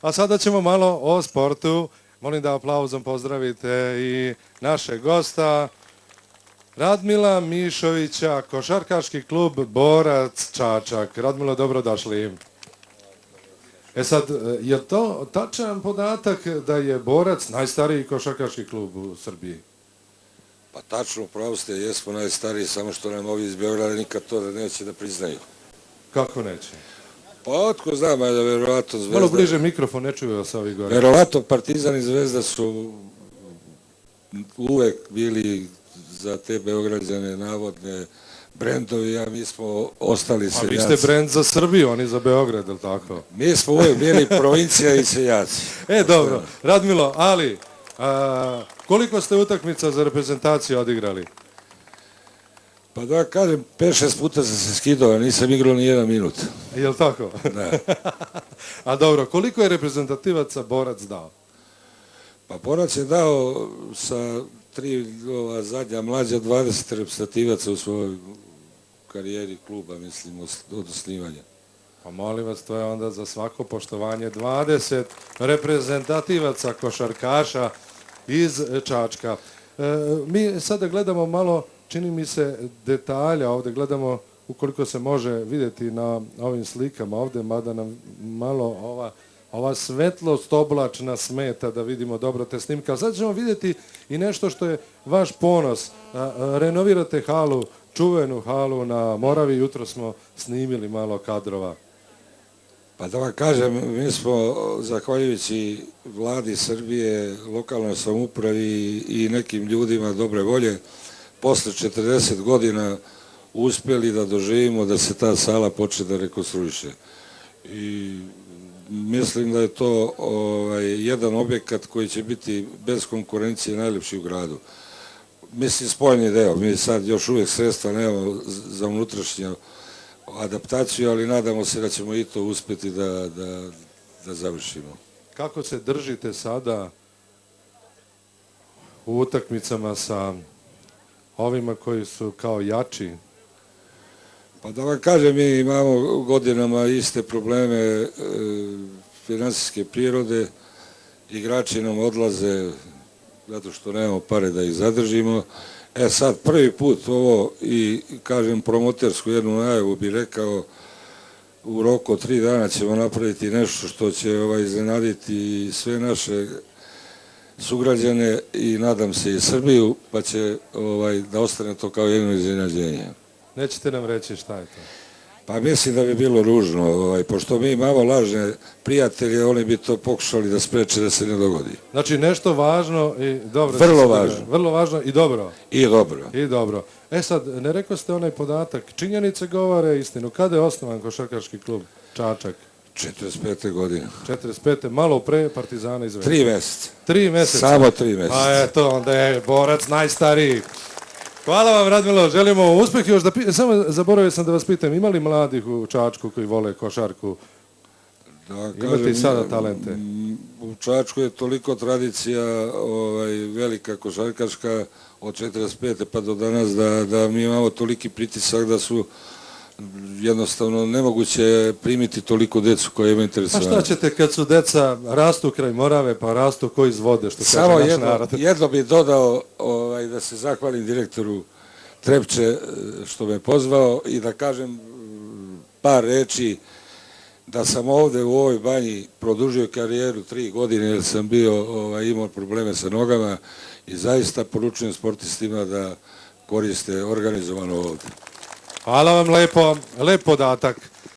A sada ćemo malo o sportu. Molim da aplauzom pozdravite i našeg gosta, Radmila Mišovića, košarkaški klub Borac Čačak. Radmilo, dobrodošli. Sad, je to tačan podatak da je Borac najstariji košarkaški klub u Srbiji? Pa tačno, pravo ste, jesmo najstariji, samo što nam ovi iz Beograda nikad to da neće da priznaju. Kako neće? Pa otko znam, da verovatno Zvezda... Malo bliže mikrofon, ne čuju vas ovi gore. Verovatno Partizan i Zvezda su uvek bili za te Beograđane navodne brendovi, a mi smo ostali seljaci. A vi ste brend za Srbiju, oni za Beograd, ili tako? Mi smo uvek bili provincija i seljaci. Dobro, Radmilo, ali koliko ste utakmica za reprezentaciju odigrali? Pa da kažem, 5-6 puta sam se skidao, a nisam igrao ni 1 minut. Je li tako? Da. A dobro, koliko je reprezentativaca Borac dao? Pa Borac je dao sa 3 zadnja mlađa 20 reprezentativaca u svojoj karijeri kluba, mislim, od osnivanja. Pa molim vas, to je onda za svako poštovanje 20 reprezentativaca košarkaša iz Čačka. Mi sada gledamo malo, čini mi se, detalja ovde, gledamo ukoliko se može vidjeti na ovim slikama ovde, mada nam malo ova svetlost oblačna smeta da vidimo dobro te snimke. Ali sad ćemo vidjeti i nešto što je vaš ponos. Renovirate halu, čuvenu halu na Moravi, jutro smo snimili malo kadrova. Pa da vam kažem, mi smo, zahvaljujući vladi Srbije, lokalnoj samoupravi i nekim ljudima dobre volje, posle 40 godina uspjeli da doživimo da se ta sala počne da rekonstruiše. I mislim da je to jedan objekat koji će biti bez konkurencije najlepši u gradu. Mislim, spoljni deo, mi sad još uvijek sredstva nemamo za unutrašnju adaptaciju, ali nadamo se da ćemo i to uspjeti da završimo. Kako se držite sada u utakmicama sa ovima koji su kao jači? Pa da vam kažem, mi imamo godinama iste probleme finansijske prirode, igrači nam odlaze zato što nemamo pare da ih zadržimo. Sad prvi put ovo i kažem promotersku jednu najavu bi rekao, u roku od 3 dana ćemo napraviti nešto što će iznenaditi sve naše sugrađane i nadam se i Srbiju, pa će da ostane to kao jedno iznenađenje. Nećete nam reći šta je to? Pa mislim da bi bilo ružno, pošto mi imamo lažne prijatelje, oni bi to pokušali da spreče da se ne dogodi. Znači nešto važno i dobro. Vrlo važno. Vrlo važno i dobro. I dobro. I dobro. Sad, ne rekao ste onaj podatak, činjenice govore istinu. Kada je osnovan košarkaški klub Čačak? 45. godine. 45. malo pre Partizana i Zvezde. 3 meseca. 3 meseca. Samo 3 meseca. Pa eto, onda je Borac najstariji. Hvala vam, Radmilo, želimo uspjeh. Još samo zaboravio sam da vas pitam, ima li mladih u Čačku koji vole košarku? Imate i sada talente? U Čačku je toliko tradicija velika košarkaška od 45. pa do danas da mi imamo toliki pritisak da su jednostavno nemoguće primiti toliko decu koje ima interesovanje. Pa šta ćete kad su deca rastu kraj Morave pa rastu ko iz vode, što kaže naš narod? Samo jedno bih dodao da se zahvalim direktoru Trepče što me pozvao i da kažem par reči da sam ovde u ovoj banji produžio karijeru 3 godine jer sam imao probleme sa nogama i zaista poručujem sportistima da koriste organizovano ovde. Hvala vam lepo, lep podatak.